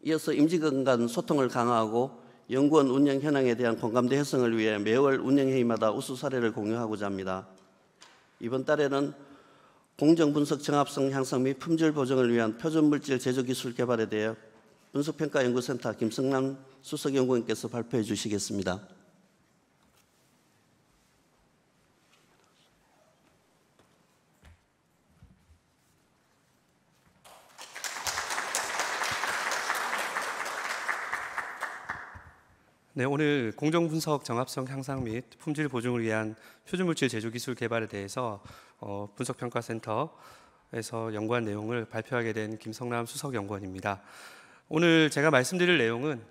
이어서 임직원 간 소통을 강화하고 연구원 운영 현황에 대한 공감대 형성을 위해 매월 운영회의마다 우수 사례를 공유하고자 합니다. 이번 달에는 공정분석 정합성 향상 및 품질 보증을 위한 표준물질 제조기술 개발에 대해 분석평가연구센터 김성남 수석연구원께서 발표해 주시겠습니다. 네, 오늘 공정분석 정합성 향상 및 품질 보증을 위한 표준물질 제조기술 개발에 대해서 분석평가센터에서 연구한 내용을 발표하게 된 김성남 수석연구원입니다. 오늘 제가 말씀드릴 내용은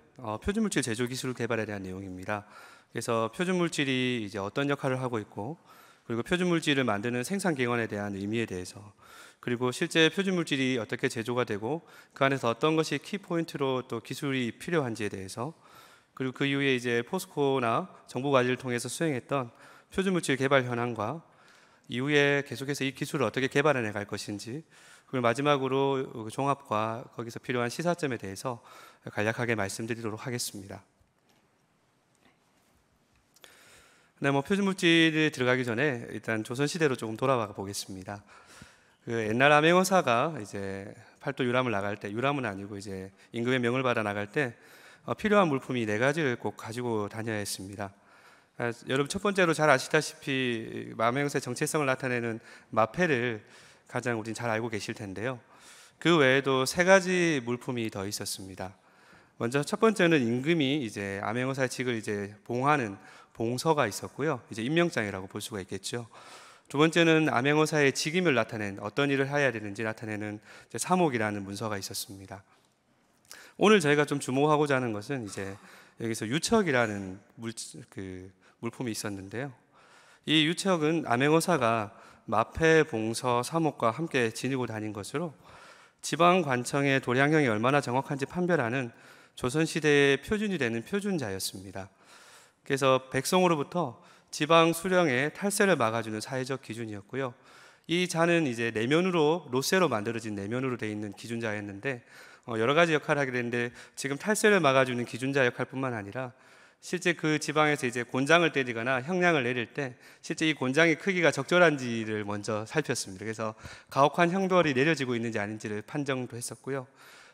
표준물질 제조기술 개발에 대한 내용입니다. 그래서 표준물질이 이제 어떤 역할을 하고 있고, 그리고 표준물질을 만드는 생산기관에 대한 의미에 대해서, 그리고 실제 표준물질이 어떻게 제조가 되고 그 안에서 어떤 것이 키포인트로 또 기술이 필요한지에 대해서, 그리고 그 이후에 이제 포스코나 정부 과제를 통해서 수행했던 표준물질 개발 현황과 이후에 계속해서 이 기술을 어떻게 개발해 나갈 것인지, 그리고 마지막으로 종합과 거기서 필요한 시사점에 대해서 간략하게 말씀드리도록 하겠습니다. 네, 표준물질에 들어가기 전에 일단 조선시대로 조금 돌아가 보겠습니다. 그 옛날 암행어사가 이제 팔도 유람을 나갈 때, 유람은 아니고 이제 임금의 명을 받아 나갈 때 필요한 물품이 4가지를 꼭 가지고 다녀야 했습니다. 여러분 첫 번째로 잘 아시다시피 암행어사의 정체성을 나타내는 마패를 가장 우린 잘 알고 계실 텐데요. 그 외에도 3가지 물품이 더 있었습니다. 먼저 첫 번째는 임금이 이제 암행어사의 직을 이제 봉하는 봉서가 있었고요. 이제 임명장이라고 볼 수가 있겠죠. 두 번째는 암행어사의 직임을 나타낸 어떤 일을 해야 되는지 나타내는 이제 사목이라는 문서가 있었습니다. 오늘 저희가 좀 주목하고자 하는 것은 이제 여기서 유척이라는 물품이 있었는데요. 이 유척은 암행어사가 마패, 봉서, 사목과 함께 지니고 다닌 것으로 지방관청의 도량형이 얼마나 정확한지 판별하는 조선시대의 표준이 되는 표준자였습니다. 그래서 백성으로부터 지방 수령의 탈세를 막아주는 사회적 기준이었고요. 이 자는 이제 내면으로 로세로 만들어진 내면으로 되어 있는 기준자였는데 여러 가지 역할을 하게 되는데, 지금 탈세를 막아주는 기준자 역할뿐만 아니라 실제 그 지방에서 이제 곤장을 때리거나 형량을 내릴 때 실제 이 곤장의 크기가 적절한지를 먼저 살폈습니다. 그래서 가혹한 형벌이 내려지고 있는지 아닌지를 판정도 했었고요.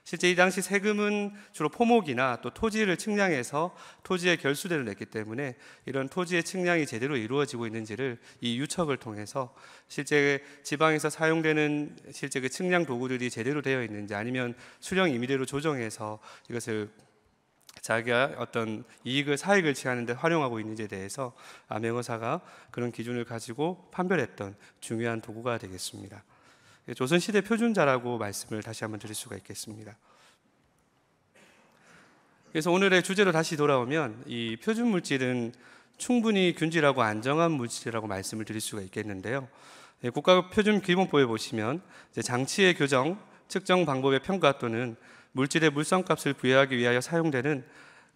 실제 이 당시 세금은 주로 포목이나 또 토지를 측량해서 토지의 결수대를 냈기 때문에 이런 토지의 측량이 제대로 이루어지고 있는지를 이 유척을 통해서 실제 지방에서 사용되는 실제 그 측량 도구들이 제대로 되어 있는지, 아니면 수령 임의대로 조정해서 이것을 자기가 어떤 이익을 사익을 취하는 데 활용하고 있는지에 대해서 암행어사가 그런 기준을 가지고 판별했던 중요한 도구가 되겠습니다. 조선시대 표준자라고 말씀을 다시 한번 드릴 수가 있겠습니다. 그래서 오늘의 주제로 다시 돌아오면 이 표준물질은 충분히 균질하고 안정한 물질이라고 말씀을 드릴 수가 있겠는데요. 국가표준기본법에 보시면 장치의 교정, 측정 방법의 평가 또는 물질의 물성값을 부여하기 위하여 사용되는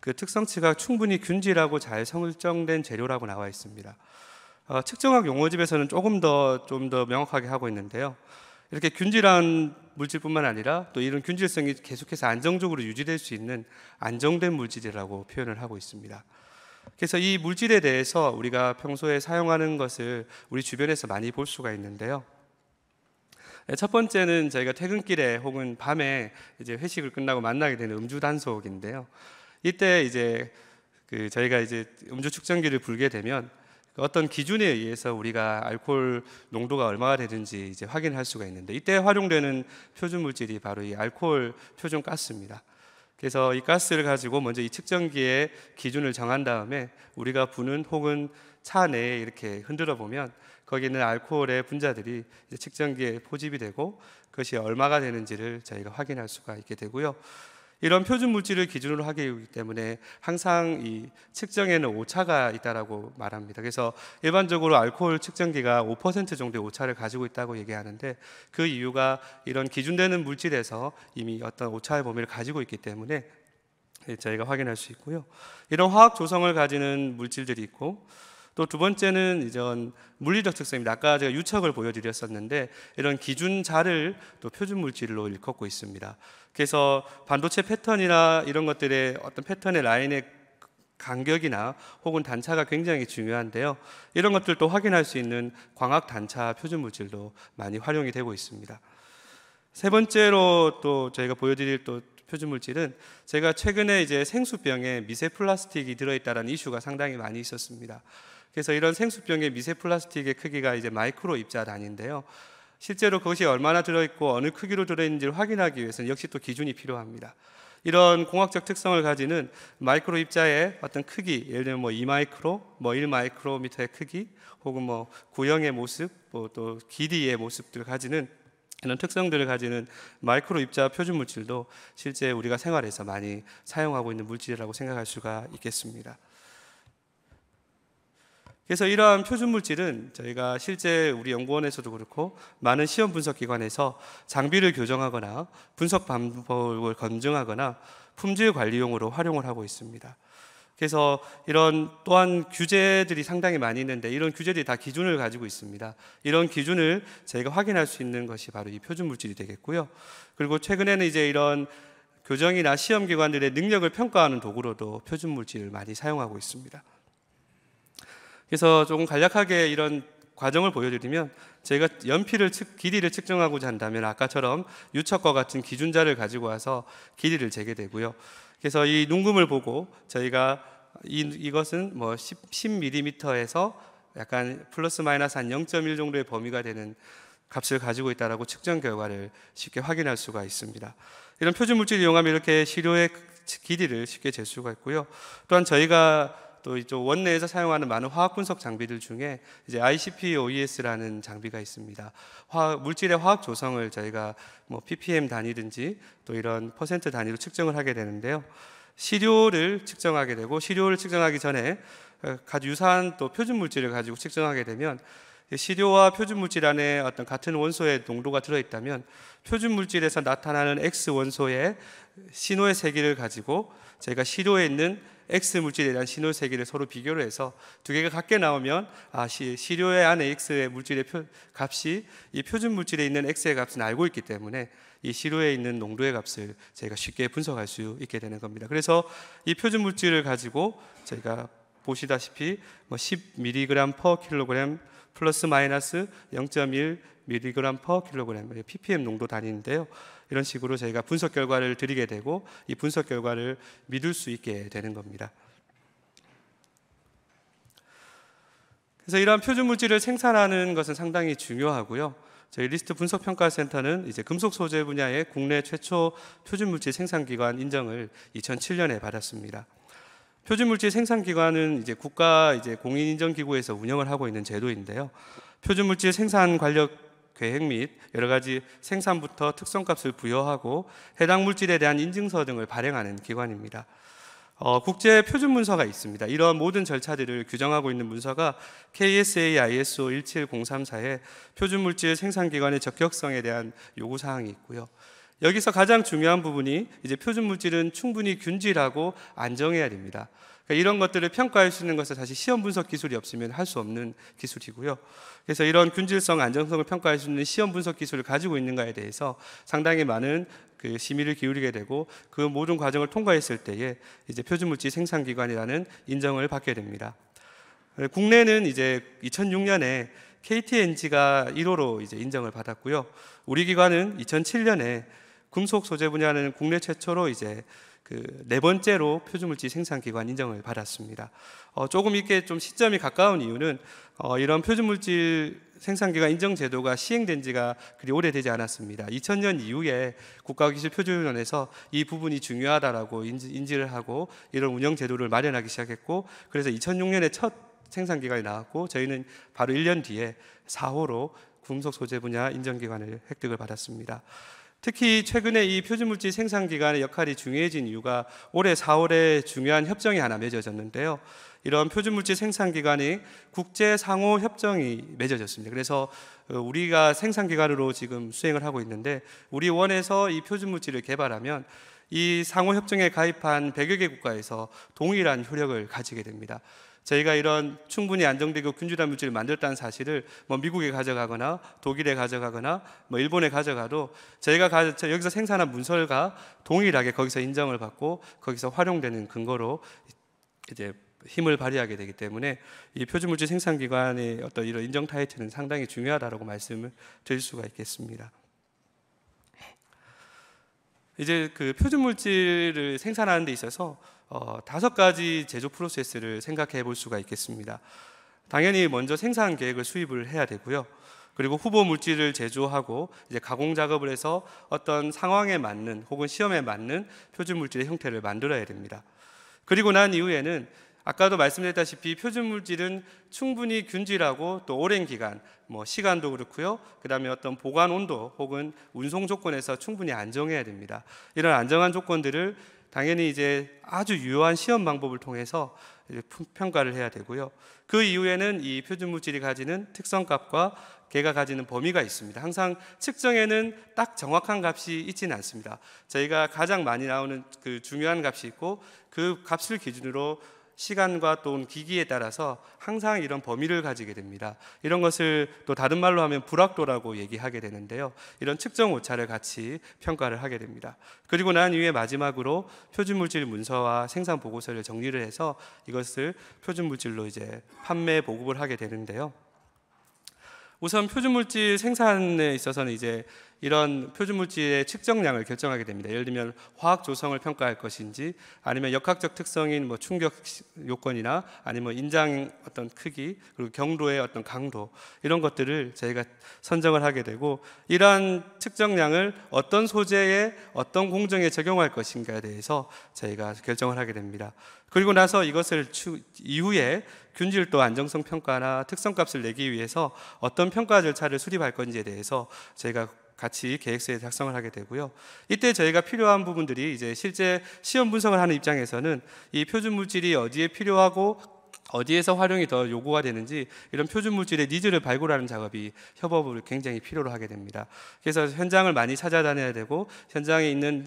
그 특성치가 충분히 균질하고 잘 설정된 재료라고 나와 있습니다. 측정학 용어집에서는 좀 더 명확하게 하고 있는데요. 이렇게 균질한 물질뿐만 아니라 또 이런 균질성이 계속해서 안정적으로 유지될 수 있는 안정된 물질이라고 표현을 하고 있습니다. 그래서 이 물질에 대해서 우리가 평소에 사용하는 것을 우리 주변에서 많이 볼 수가 있는데요. 첫 번째는 저희가 퇴근길에 혹은 밤에 이제 회식을 끝나고 만나게 되는 음주 단속인데요. 이때 이제 저희가 이제 음주 측정기를 불게 되면 어떤 기준에 의해서 우리가 알코올 농도가 얼마가 되는지 이제 확인할 수가 있는데, 이때 활용되는 표준 물질이 바로 이 알코올 표준 가스입니다. 그래서 이 가스를 가지고 먼저 이 측정기의 기준을 정한 다음에 우리가 부는 혹은 차 내에 이렇게 흔들어 보면 거기 있는 알코올의 분자들이 이제 측정기에 포집이 되고 그것이 얼마가 되는지를 저희가 확인할 수가 있게 되고요. 이런 표준 물질을 기준으로 하기 때문에 항상 이 측정에는 오차가 있다라고 말합니다. 그래서 일반적으로 알코올 측정기가 5% 정도의 오차를 가지고 있다고 얘기하는데, 그 이유가 이런 기준되는 물질에서 이미 어떤 오차의 범위를 가지고 있기 때문에 저희가 확인할 수 있고요. 이런 화학 조성을 가지는 물질들이 있고, 또 두 번째는 이전 물리적 특성입니다. 아까 제가 유척을 보여드렸었는데 이런 기준자를 또 표준 물질로 일컫고 있습니다. 그래서 반도체 패턴이나 이런 것들의 어떤 패턴의 라인의 간격이나 혹은 단차가 굉장히 중요한데요. 이런 것들도 확인할 수 있는 광학 단차 표준 물질도 많이 활용이 되고 있습니다. 세 번째로 또 저희가 보여드릴 또 표준 물질은 제가 최근에 이제 생수병에 미세 플라스틱이 들어있다는 이슈가 상당히 많이 있었습니다. 그래서 이런 생수병의 미세 플라스틱의 크기가 이제 마이크로 입자 단위인데요. 실제로 그것이 얼마나 들어있고 어느 크기로 들어있는지를 확인하기 위해서는 역시 또 기준이 필요합니다. 이런 공학적 특성을 가지는 마이크로 입자의 어떤 크기, 예를 들면 2마이크로, 1마이크로미터의 크기, 혹은 구형의 모습, 또 길이의 모습들을 가지는 이런 특성들을 가지는 마이크로 입자 표준 물질도 실제 우리가 생활에서 많이 사용하고 있는 물질이라고 생각할 수가 있겠습니다. 그래서 이러한 표준 물질은 저희가 실제 우리 연구원에서도 그렇고 많은 시험 분석 기관에서 장비를 교정하거나 분석 방법을 검증하거나 품질 관리용으로 활용을 하고 있습니다. 그래서 이런 또한 규제들이 상당히 많이 있는데 이런 규제들이 다 기준을 가지고 있습니다. 이런 기준을 저희가 확인할 수 있는 것이 바로 이 표준 물질이 되겠고요. 그리고 최근에는 이제 이런 교정이나 시험 기관들의 능력을 평가하는 도구로도 표준 물질을 많이 사용하고 있습니다. 그래서 조금 간략하게 이런 과정을 보여드리면 저희가 연필을 길이를 측정하고자 한다면 아까처럼 유척과 같은 기준자를 가지고 와서 길이를 재게 되고요. 그래서 이 눈금을 보고 저희가 이것은 10mm에서 약간 플러스 마이너스 한 0.1 정도의 범위가 되는 값을 가지고 있다라고 측정 결과를 쉽게 확인할 수가 있습니다. 이런 표준 물질을 이용하면 이렇게 시료의 길이를 쉽게 잴 수가 있고요. 또한 저희가 또 이쪽 원내에서 사용하는 많은 화학 분석 장비들 중에 이제 ICP-OES라는 장비가 있습니다. 물질의 화학 조성을 저희가 ppm 단위든지 또 이런 퍼센트 단위로 측정을 하게 되는데요. 시료를 측정하게 되고 시료를 측정하기 전에 아주 유사한 또 표준 물질을 가지고 측정하게 되면 시료와 표준 물질 안에 어떤 같은 원소의 농도가 들어있다면 표준 물질에서 나타나는 X 원소의 신호의 세기를 가지고 저희가 시료에 있는 X 물질에 대한 신호 세기를 서로 비교를 해서 두 개가 같게 나오면 시료의 안에 X의 물질의 값이 이 표준 물질에 있는 X의 값은 알고 있기 때문에 이 시료에 있는 농도의 값을 저희가 쉽게 분석할 수 있게 되는 겁니다. 그래서 이 표준 물질을 가지고 저희가 보시다시피 10mg/kg 플러스 마이너스 0.1 mg/kg ppm 농도 단위인데요. 이런 식으로 저희가 분석 결과를 드리게 되고 이 분석 결과를 믿을 수 있게 되는 겁니다. 그래서 이러한 표준 물질을 생산하는 것은 상당히 중요하고요. 저희 리스트 분석평가센터는 이제 금속 소재 분야의 국내 최초 표준 물질 생산 기관 인정을 2007년에 받았습니다. 표준 물질 생산 기관은 이제 국가 공인 인정 기구에서 운영을 하고 있는 제도인데요. 표준 물질 생산 관련 계획 및 여러 가지 생산부터 특성값을 부여하고 해당 물질에 대한 인증서 등을 발행하는 기관입니다. 국제 표준 문서가 있습니다. 이런 모든 절차들을 규정하고 있는 문서가 KSA ISO 17034의 표준 물질 생산 기관의 적격성에 대한 요구 사항이 있고요. 여기서 가장 중요한 부분이 이제 표준 물질은 충분히 균질하고 안정해야 됩니다. 그러니까 이런 것들을 평가할 수 있는 것은 사실 시험 분석 기술이 없으면 할 수 없는 기술이고요. 그래서 이런 균질성, 안정성을 평가할 수 있는 시험 분석 기술을 가지고 있는가에 대해서 상당히 많은 심의를 기울이게 되고 그 모든 과정을 통과했을 때에 이제 표준물질 생산기관이라는 인정을 받게 됩니다. 국내는 이제 2006년에 KTNG가 1호로 이제 인정을 받았고요. 우리 기관은 2007년에 금속 소재 분야는 국내 최초로 이제 네 번째로 표준물질 생산기관 인정을 받았습니다. 조금 이렇게 좀 시점이 가까운 이유는 이런 표준물질 생산기관 인정 제도가 시행된 지가 그리 오래되지 않았습니다. 2000년 이후에 국가기술표준위원회에서 이 부분이 중요하다라고 인지를 하고 이런 운영 제도를 마련하기 시작했고 그래서 2006년에 첫 생산기관이 나왔고 저희는 바로 1년 뒤에 4호로 금속 소재 분야 인정기관을 획득을 받았습니다. 특히 최근에 이 표준물질 생산기관의 역할이 중요해진 이유가 올해 4월에 중요한 협정이 하나 맺어졌는데요. 이런 표준물질 생산기관이 국제상호협정이 맺어졌습니다. 그래서 우리가 생산기관으로 지금 수행을 하고 있는데 우리 원에서 이 표준물질을 개발하면 이 상호협정에 가입한 100여 개 국가에서 동일한 효력을 가지게 됩니다. 저희가 이런 충분히 안정되고 균질한 물질을 만들었다는 사실을 뭐 미국에 가져가거나 독일에 가져가거나 뭐 일본에 가져가도 저희가 여기서 생산한 문서가 동일하게 거기서 인정을 받고 거기서 활용되는 근거로 이제 힘을 발휘하게 되기 때문에 이 표준물질 생산기관의 어떤 이런 인정 타이틀은 상당히 중요하다고 말씀을 드릴 수가 있겠습니다. 이제 그 표준물질을 생산하는 데 있어서 5가지 제조 프로세스를 생각해 볼 수가 있겠습니다. 당연히 먼저 생산 계획을 수립을 해야 되고요. 그리고 후보 물질을 제조하고 이제 가공 작업을 해서 어떤 상황에 맞는 혹은 시험에 맞는 표준물질의 형태를 만들어야 됩니다. 그리고 난 이후에는 아까도 말씀드렸다시피 표준물질은 충분히 균질하고 또 오랜 기간, 뭐 시간도 그렇고요. 그 다음에 어떤 보관 온도 혹은 운송 조건에서 충분히 안정해야 됩니다. 이런 안정한 조건들을 당연히 이제 아주 유효한 시험 방법을 통해서 이제 평가를 해야 되고요. 그 이후에는 이 표준물질이 가지는 특성값과 걔가 가지는 범위가 있습니다. 항상 측정에는 딱 정확한 값이 있지는 않습니다. 저희가 가장 많이 나오는 그 중요한 값이 있고 그 값을 기준으로 시간과 또 기기에 따라서 항상 이런 범위를 가지게 됩니다. 이런 것을 또 다른 말로 하면 불확도라고 얘기하게 되는데요. 이런 측정 오차를 같이 평가를 하게 됩니다. 그리고 난 이후에 마지막으로 표준물질 문서와 생산 보고서를 정리를 해서 이것을 표준물질로 이제 판매 보급을 하게 되는데요. 우선 표준물질 생산에 있어서는 이제 이런 표준물질의 측정량을 결정하게 됩니다. 예를 들면 화학 조성을 평가할 것인지 아니면 역학적 특성인 뭐 충격 요건이나 아니면 인장 어떤 크기 그리고 경도의 어떤 강도 이런 것들을 저희가 선정을 하게 되고 이러한 측정량을 어떤 소재에 어떤 공정에 적용할 것인가에 대해서 저희가 결정을 하게 됩니다. 그리고 나서 이것을 이후에 균질도 안정성 평가나 특성값을 내기 위해서 어떤 평가 절차를 수립할 건지에 대해서 저희가 같이 계획서에 작성을 하게 되고요. 이때 저희가 필요한 부분들이 이제 실제 시험 분석을 하는 입장에서는 이 표준 물질이 어디에 필요하고 어디에서 활용이 더 요구가 되는지 이런 표준 물질의 니즈를 발굴하는 작업이 협업을 굉장히 필요로 하게 됩니다. 그래서 현장을 많이 찾아다녀야 되고 현장에 있는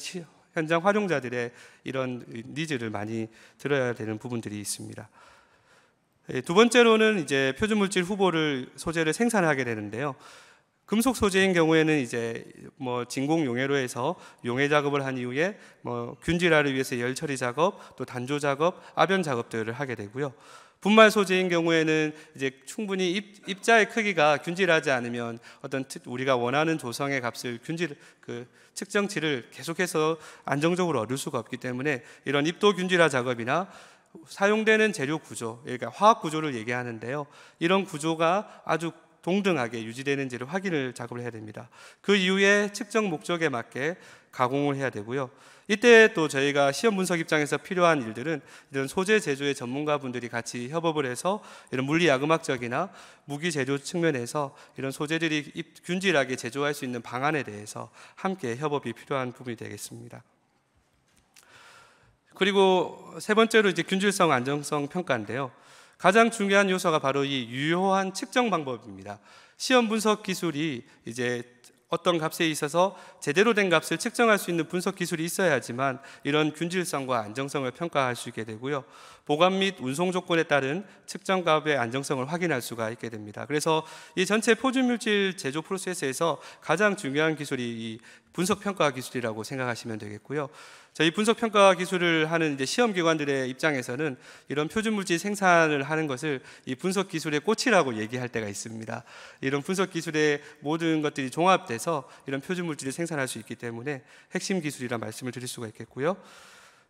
현장 활용자들의 이런 니즈를 많이 들어야 되는 부분들이 있습니다. 두 번째로는 이제 표준 물질 후보를 소재를 생산하게 되는데요. 금속 소재인 경우에는 이제 뭐 진공 용해로 해서 용해 작업을 한 이후에 뭐 균질화를 위해서 열 처리 작업, 또 단조 작업, 압연 작업들을 하게 되고요. 분말 소재인 경우에는 이제 충분히 입자의 크기가 균질하지 않으면 어떤 우리가 원하는 조성의 값을 측정치를 계속해서 안정적으로 얻을 수가 없기 때문에 이런 입도 균질화 작업이나 사용되는 재료 구조, 그러니까 화학 구조를 얘기하는데요. 이런 구조가 아주 동등하게 유지되는지를 확인을 작업을 해야 됩니다. 그 이후에 측정 목적에 맞게 가공을 해야 되고요. 이때 또 저희가 시험 분석 입장에서 필요한 일들은 이런 소재 제조의 전문가분들이 같이 협업을 해서 이런 물리야금학적이나 무기 제조 측면에서 이런 소재들이 균질하게 제조할 수 있는 방안에 대해서 함께 협업이 필요한 부분이 되겠습니다. 그리고 세 번째로 이제 균질성 안정성 평가인데요. 가장 중요한 요소가 바로 이 유효한 측정 방법입니다. 시험 분석 기술이 이제 어떤 값에 있어서 제대로 된 값을 측정할 수 있는 분석 기술이 있어야지만 이런 균질성과 안정성을 평가할 수 있게 되고요. 보관 및 운송 조건에 따른 측정값의 안정성을 확인할 수가 있게 됩니다. 그래서 이 전체 표준물질 제조 프로세스에서 가장 중요한 기술이 이 분석평가 기술이라고 생각하시면 되겠고요. 저희 분석평가 기술을 하는 이제 시험기관들의 입장에서는 이런 표준물질 생산을 하는 것을 이 분석기술의 꽃이라고 얘기할 때가 있습니다. 이런 분석기술의 모든 것들이 종합돼서 이런 표준물질을 생산할 수 있기 때문에 핵심 기술이라 말씀을 드릴 수가 있겠고요.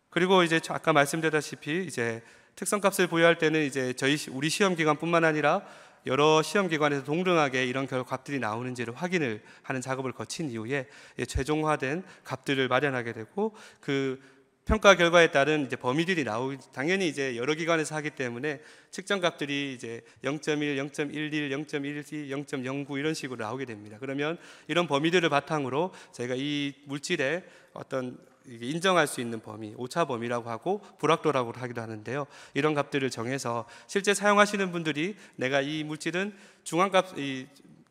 그리고 이제 아까 말씀드렸다시피 이제 특성값을 부여할 때는 이제 우리 시험기관뿐만 아니라 여러 시험기관에서 동등하게 이런 값들이 나오는지를 확인을 하는 작업을 거친 이후에 최종화된 값들을 마련하게 되고 그 평가 결과에 따른 이제 범위들이 당연히 이제 여러 기관에서 하기 때문에 측정값들이 이제 0.1, 0.11, 0.12, 0.09 이런 식으로 나오게 됩니다. 그러면 이런 범위들을 바탕으로 저희가 이 물질의 어떤 인정할 수 있는 범위, 오차 범위라고 하고 불확도라고 하기도 하는데요. 이런 값들을 정해서 실제 사용하시는 분들이 내가 이 물질은 중앙값,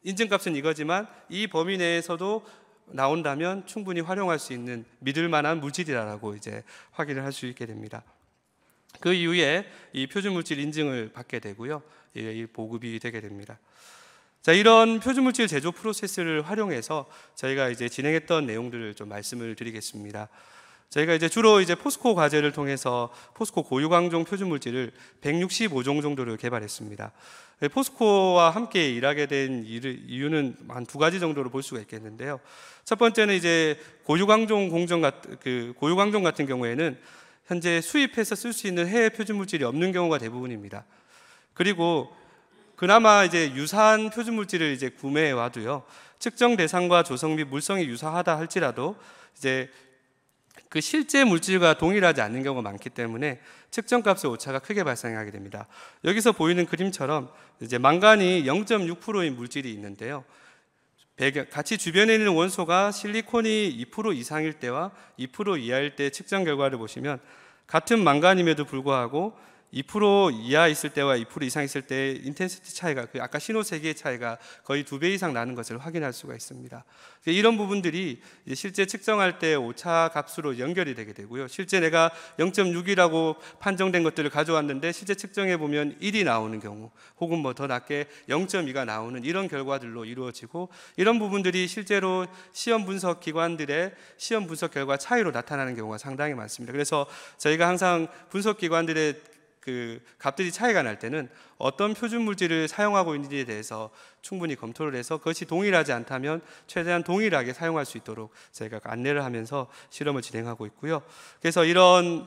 인증값은 이거지만 이 범위 내에서도 나온다면 충분히 활용할 수 있는 믿을 만한 물질이라고 이제 확인을 할 수 있게 됩니다. 그 이후에 이 표준물질 인증을 받게 되고요. 이 보급이 되게 됩니다. 자, 이런 표준물질 제조 프로세스를 활용해서 저희가 이제 진행했던 내용들을 좀 말씀을 드리겠습니다. 저희가 이제 주로 이제 포스코 과제를 통해서 포스코 고유광종 표준물질을 165종 정도를 개발했습니다. 포스코와 함께 일하게 된 이유는 한 두 가지 정도로 볼 수가 있겠는데요. 첫 번째는 이제 고유광종 같은 경우에는 현재 수입해서 쓸 수 있는 해외 표준물질이 없는 경우가 대부분입니다. 그리고 그나마 이제 유사한 표준물질을 이제 구매해 와도요, 측정 대상과 조성 및 물성이 유사하다 할지라도 이제 그 실제 물질과 동일하지 않는 경우가 많기 때문에 측정값의 오차가 크게 발생하게 됩니다. 여기서 보이는 그림처럼 이제 망간이 0.6%인 물질이 있는데요. 같이 주변에 있는 원소가 실리콘이 2% 이상일 때와 2% 이하일 때 측정 결과를 보시면 같은 망간임에도 불구하고 2% 이하 있을 때와 2% 이상 있을 때 인텐시티 차이가, 아까 신호 세기의 차이가 거의 2배 이상 나는 것을 확인할 수가 있습니다. 이런 부분들이 실제 측정할 때 오차 값으로 연결이 되게 되고요. 실제 내가 0.6이라고 판정된 것들을 가져왔는데 실제 측정해 보면 1이 나오는 경우, 혹은 뭐 더 낮게 0.2가 나오는 이런 결과들로 이루어지고, 이런 부분들이 실제로 시험 분석 기관들의 시험 분석 결과 차이로 나타나는 경우가 상당히 많습니다. 그래서 저희가 항상 분석 기관들의 그 값들이 차이가 날 때는 어떤 표준 물질을 사용하고 있는지에 대해서 충분히 검토를 해서 그것이 동일하지 않다면 최대한 동일하게 사용할 수 있도록 저희가 안내를 하면서 실험을 진행하고 있고요. 그래서 이런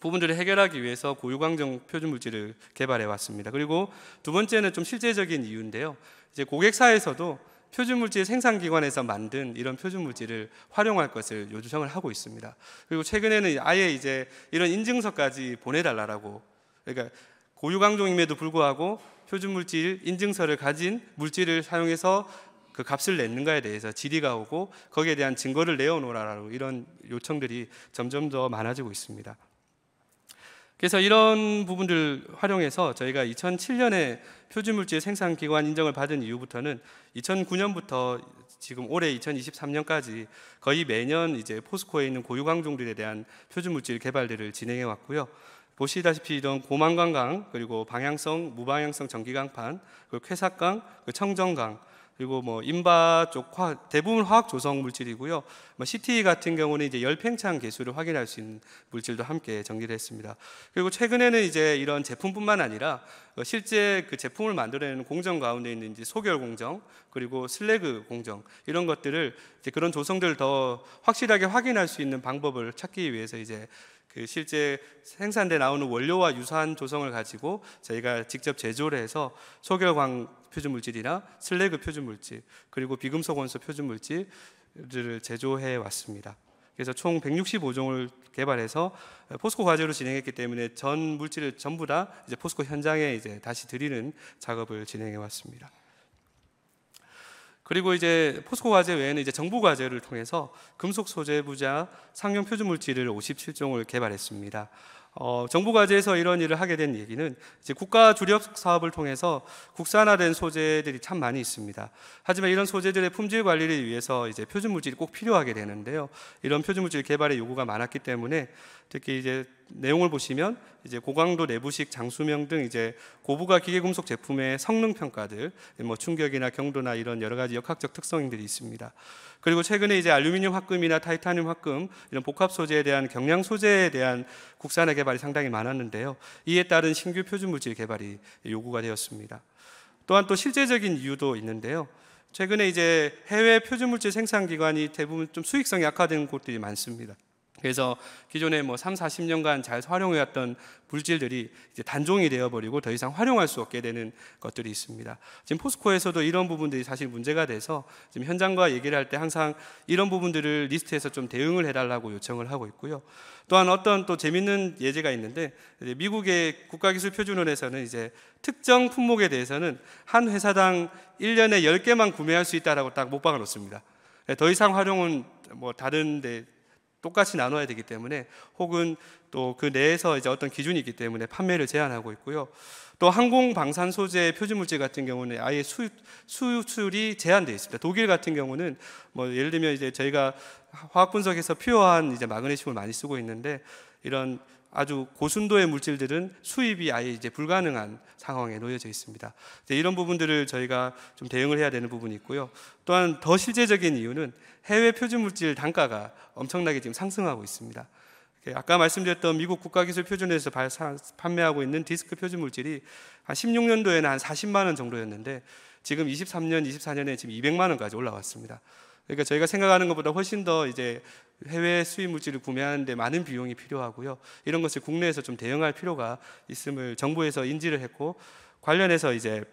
부분들을 해결하기 위해서 고유광종 표준 물질을 개발해 왔습니다. 그리고 두 번째는 좀 실제적인 이유인데요. 이제 고객사에서도 표준물질 생산기관에서 만든 이런 표준물질을 활용할 것을 요청을 하고 있습니다. 그리고 최근에는 아예 이제 이런 인증서까지 보내달라고, 그러니까 고유광종임에도 불구하고 표준물질 인증서를 가진 물질을 사용해서 그 값을 냈는가에 대해서 질의가 오고 거기에 대한 증거를 내어놓으라고 이런 요청들이 점점 더 많아지고 있습니다. 그래서 이런 부분들 활용해서 저희가 2007년에 표준물질 생산기관 인정을 받은 이후부터는 2009년부터 지금 올해 2023년까지 거의 매년 이제 포스코에 있는 고유광종들에 대한 표준물질 개발들을 진행해 왔고요. 보시다시피 이런 고망광강, 그리고 방향성, 무방향성 전기강판, 그리고 쾌삭강, 청정강, 그리고 뭐 인바 쪽 대부분 화학 조성 물질이고요. CT 같은 경우는 이제 열팽창 개수를 확인할 수 있는 물질도 함께 전기를 했습니다. 그리고 최근에는 이제 이런 제품뿐만 아니라 실제 그 제품을 만들어내는 공정 가운데 있는 이제 소결 공정, 그리고 슬래그 공정, 이런 것들을 이제 그런 조성들을 더 확실하게 확인할 수 있는 방법을 찾기 위해서 이제 그 실제 생산돼 나오는 원료와 유사한 조성을 가지고 저희가 직접 제조를 해서 소결광 표준물질이나 슬래그 표준물질, 그리고 비금속 원소 표준물질을 제조해 왔습니다. 그래서 총 165종을 개발해서 포스코 과제로 진행했기 때문에 전 물질을 전부 다 이제 포스코 현장에 이제 다시 드리는 작업을 진행해 왔습니다. 그리고 이제 포스코 과제 외에는 이제 정부 과제를 통해서 금속 소재 부자 상용 표준물질을 57종을 개발했습니다. 정부 과제에서 이런 일을 하게 된 얘기는 이제 국가 주력 사업을 통해서 국산화된 소재들이 참 많이 있습니다. 하지만 이런 소재들의 품질 관리를 위해서 이제 표준물질이 꼭 필요하게 되는데요. 이런 표준물질 개발의 요구가 많았기 때문에 특히 이제 내용을 보시면 이제 고강도 내부식 장수명 등 이제 고부가 기계금속 제품의 성능 평가들, 뭐 충격이나 경도나 이런 여러 가지 역학적 특성들이 있습니다. 그리고 최근에 이제 알루미늄 합금이나 타이타늄 합금 이런 복합 소재에 대한 경량 소재에 대한 국산화 개발이 상당히 많았는데요. 이에 따른 신규 표준물질 개발이 요구가 되었습니다. 또한 또 실제적인 이유도 있는데요. 최근에 이제 해외 표준물질 생산 기관이 대부분 좀 수익성이 악화된 곳들이 많습니다. 그래서 기존에 뭐 3, 40년간 잘 활용해왔던 물질들이 이제 단종이 되어버리고 더 이상 활용할 수 없게 되는 것들이 있습니다. 지금 포스코에서도 이런 부분들이 사실 문제가 돼서 지금 현장과 얘기를 할 때 항상 이런 부분들을 리스트에서 좀 대응을 해달라고 요청을 하고 있고요. 또한 어떤 또 재밌는 예제가 있는데, 이제 미국의 국가기술표준원에서는 이제 특정 품목에 대해서는 한 회사당 1년에 10개만 구매할 수 있다라고 딱 못 박아 놓습니다. 더 이상 활용은 뭐 다른데 똑같이 나눠야 되기 때문에, 혹은 또 그 내에서 이제 어떤 기준이 있기 때문에 판매를 제한하고 있고요. 또 항공 방산 소재 표준물질 같은 경우는 아예 수출이 제한되어 있습니다. 독일 같은 경우는 뭐 예를 들면 이제 저희가 화학 분석에서 필요한 이제 마그네슘을 많이 쓰고 있는데, 이런 아주 고순도의 물질들은 수입이 아예 이제 불가능한 상황에 놓여져 있습니다. 이런 부분들을 저희가 좀 대응을 해야 되는 부분이 있고요. 또한 더 실제적인 이유는 해외 표준 물질 단가가 엄청나게 지금 상승하고 있습니다. 아까 말씀드렸던 미국 국가기술표준회에서 판매하고 있는 디스크 표준 물질이 한 16년도에는 한 40만 원 정도였는데 지금 23년, 24년에 지금 200만 원까지 올라왔습니다. 그러니까 저희가 생각하는 것보다 훨씬 더 이제 해외 수입 물질을 구매하는데 많은 비용이 필요하고요. 이런 것을 국내에서 좀 대응할 필요가 있음을 정부에서 인지를 했고, 관련해서 이제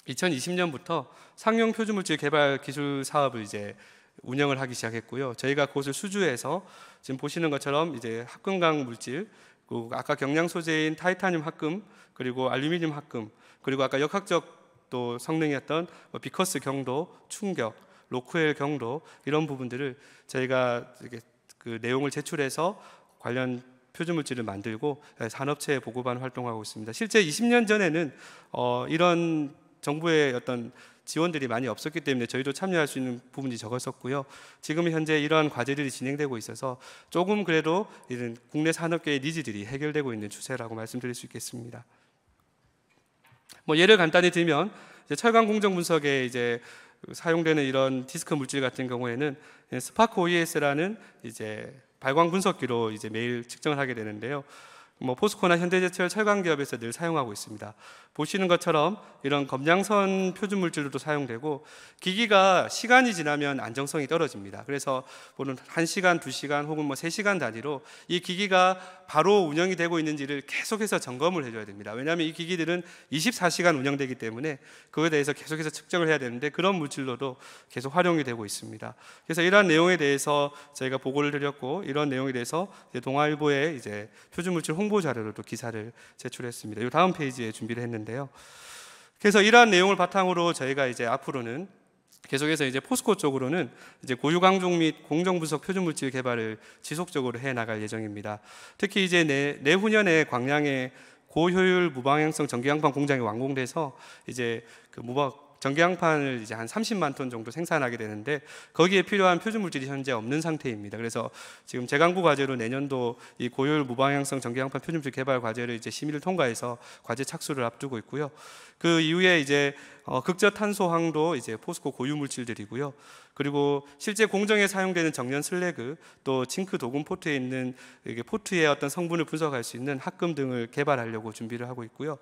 2020년부터 상용 표준 물질 개발 기술 사업을 이제 운영을 하기 시작했고요. 저희가 그것을 수주해서 지금 보시는 것처럼 이제 합금강 물질, 그리고 아까 경량 소재인 타이타늄 합금, 그리고 알루미늄 합금, 그리고 아까 역학적 또 성능이었던 비커스 경도, 충격, 로크웰 경도, 이런 부분들을 저희가 그 내용을 제출해서 관련 표준 물질을 만들고 산업체에 보고반 활동하고 있습니다. 실제 20년 전에는 이런 정부의 어떤 지원들이 많이 없었기 때문에 저희도 참여할 수 있는 부분이 적었었고요. 지금 현재 이러한 과제들이 진행되고 있어서 조금 그래도 이런 국내 산업계의 니즈들이 해결되고 있는 추세라고 말씀드릴 수 있겠습니다. 예를 간단히 들면 철강 공정 분석에 이제 사용되는 이런 디스크 물질 같은 경우에는 스파크 OES라는 이제 발광 분석기로 이제 매일 측정을 하게 되는데요. 포스코나 현대제철 철강 기업에서 늘 사용하고 있습니다. 보시는 것처럼 이런 검량선 표준 물질도 사용되고, 기기가 시간이 지나면 안정성이 떨어집니다. 그래서 보는 1시간, 2시간 혹은 3시간 단위로 이 기기가 바로 운영이 되고 있는지를 계속해서 점검을 해줘야 됩니다. 왜냐하면 이 기기들은 24시간 운영되기 때문에 그거에 대해서 계속해서 측정을 해야 되는데, 그런 물질로도 계속 활용이 되고 있습니다. 그래서 이러한 내용에 대해서 저희가 보고를 드렸고, 이런 내용에 대해서 동아일보에 이제 표준 물질 홍보 자료로도 기사를 제출했습니다. 이 다음 페이지에 준비를 했는데요. 그래서 이러한 내용을 바탕으로 저희가 이제 앞으로는 계속해서 이제 포스코 쪽으로는 이제 고유강종 및 공정 분석 표준 물질 개발을 지속적으로 해 나갈 예정입니다. 특히 이제 내후년에 광양에 고효율 무방향성 전기양판 공장이 완공돼서 이제 그 전기양판을 이제 한 30만 톤 정도 생산하게 되는데, 거기에 필요한 표준 물질이 현재 없는 상태입니다. 그래서 지금 재강부 과제로 내년도 이 고효율 무방향성 전기양판 표준 물질 개발 과제를 이제 심의를 통과해서 과제 착수를 앞두고 있고요. 그 이후에 이제 극저탄소황도 이제 포스코 고유 물질들이고요. 그리고 실제 공정에 사용되는 정년 슬래그, 또 징크 도금 포트에 있는 포트의 어떤 성분을 분석할 수 있는 합금 등을 개발하려고 준비를 하고 있고요.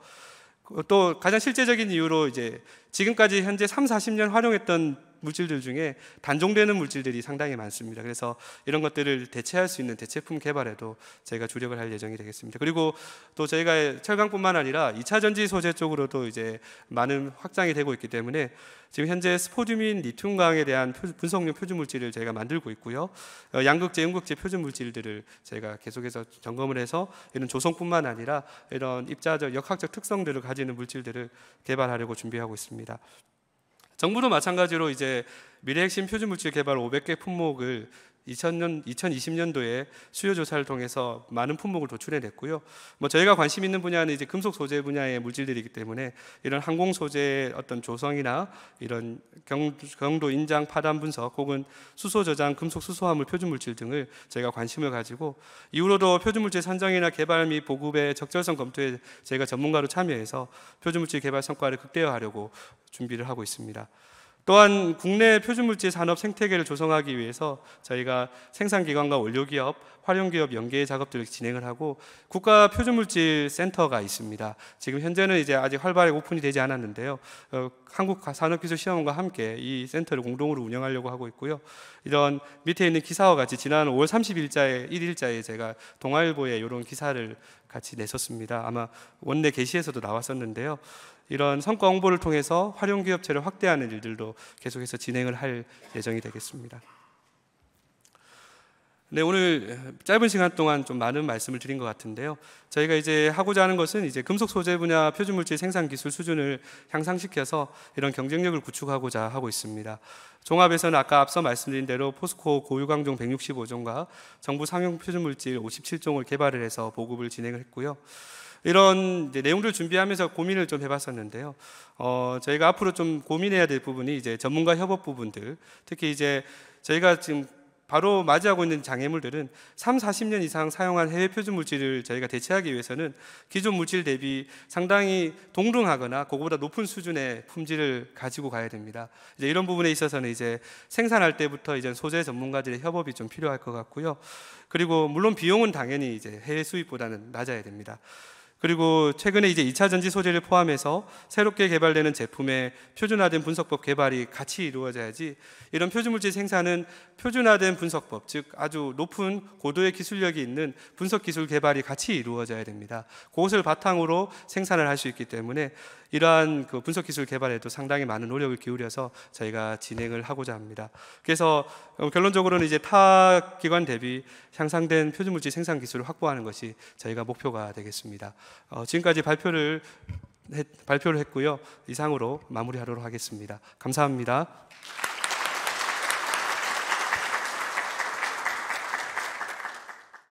또 가장 실제적인 이유로 이제 지금까지 현재 30-40년 활용했던 물질들 중에 단종되는 물질들이 상당히 많습니다. 그래서 이런 것들을 대체할 수 있는 대체품 개발에도 저희가 주력을 할 예정이 되겠습니다. 그리고 또 저희가 철강뿐만 아니라 2차 전지 소재 쪽으로도 이제 많은 확장이 되고 있기 때문에 지금 현재 스포듐인 리튬강에 대한 분석용 표준 물질을 저희가 만들고 있고요. 양극재, 음극재 표준 물질들을 저희가 계속해서 점검을 해서 이런 조성뿐만 아니라 이런 입자적, 역학적 특성들을 가지는 물질들을 개발하려고 준비하고 있습니다. 정부도 마찬가지로 이제 미래 핵심 표준 물질 개발 500개 품목을 2020년도에 수요 조사를 통해서 많은 품목을 도출해냈고요. 저희가 관심 있는 분야는 이제 금속 소재 분야의 물질들이기 때문에 이런 항공 소재 어떤 조성이나 이런 경도 인장 파단 분석 혹은 수소 저장 금속 수소화물 표준 물질 등을 저희가 관심을 가지고, 이후로도 표준 물질 선정이나 개발 및 보급의 적절성 검토에 저희가 전문가로 참여해서 표준 물질 개발 성과를 극대화하려고 준비를 하고 있습니다. 또한 국내 표준물질 산업 생태계를 조성하기 위해서 저희가 생산기관과 원료기업, 활용기업 연계 작업들을 진행을 하고, 국가 표준물질 센터가 있습니다. 지금 현재는 이제 아직 활발하게 오픈이 되지 않았는데요. 한국산업기술시험원과 함께 이 센터를 공동으로 운영하려고 하고 있고요. 이런 밑에 있는 기사와 같이 지난 5월 1일자에 제가 동아일보에 이런 기사를 같이 냈었습니다. 아마 원내 게시에서도 나왔었는데요. 이런 성과 홍보를 통해서 활용기업체를 확대하는 일들도 계속해서 진행을 할 예정이 되겠습니다. 네, 오늘 짧은 시간 동안 좀 많은 말씀을 드린 것 같은데요. 저희가 이제 하고자 하는 것은 이제 금속 소재 분야 표준물질 생산 기술 수준을 향상시켜서 이런 경쟁력을 구축하고자 하고 있습니다. 종합에서는 아까 앞서 말씀드린 대로 포스코 고유강종 165종과 정부 상용 표준물질 57종을 개발을 해서 보급을 진행을 했고요. 이런 내용들을 준비하면서 고민을 좀 해봤었는데요. 저희가 앞으로 좀 고민해야 될 부분이 이제 전문가 협업 부분들, 특히 이제 저희가 지금 바로 맞이하고 있는 장애물들은 3, 40년 이상 사용한 해외 표준 물질을 저희가 대체하기 위해서는 기존 물질 대비 상당히 동등하거나 그거보다 높은 수준의 품질을 가지고 가야 됩니다. 이제 이런 부분에 있어서는 이제 생산할 때부터 이제 소재 전문가들의 협업이 좀 필요할 것 같고요. 그리고 물론 비용은 당연히 이제 해외 수입보다는 낮아야 됩니다. 그리고 최근에 이제 2차 전지 소재를 포함해서 새롭게 개발되는 제품의 표준화된 분석법 개발이 같이 이루어져야지, 이런 표준물질 생산은 표준화된 분석법, 즉 아주 높은 고도의 기술력이 있는 분석 기술 개발이 같이 이루어져야 됩니다. 그것을 바탕으로 생산을 할 수 있기 때문에 이러한 그 분석 기술 개발에도 상당히 많은 노력을 기울여서 저희가 진행을 하고자 합니다. 그래서 결론적으로는 이제 타 기관 대비 향상된 표준물질 생산 기술을 확보하는 것이 저희가 목표가 되겠습니다. 지금까지 발표를 했고요. 이상으로 마무리하도록 하겠습니다. 감사합니다.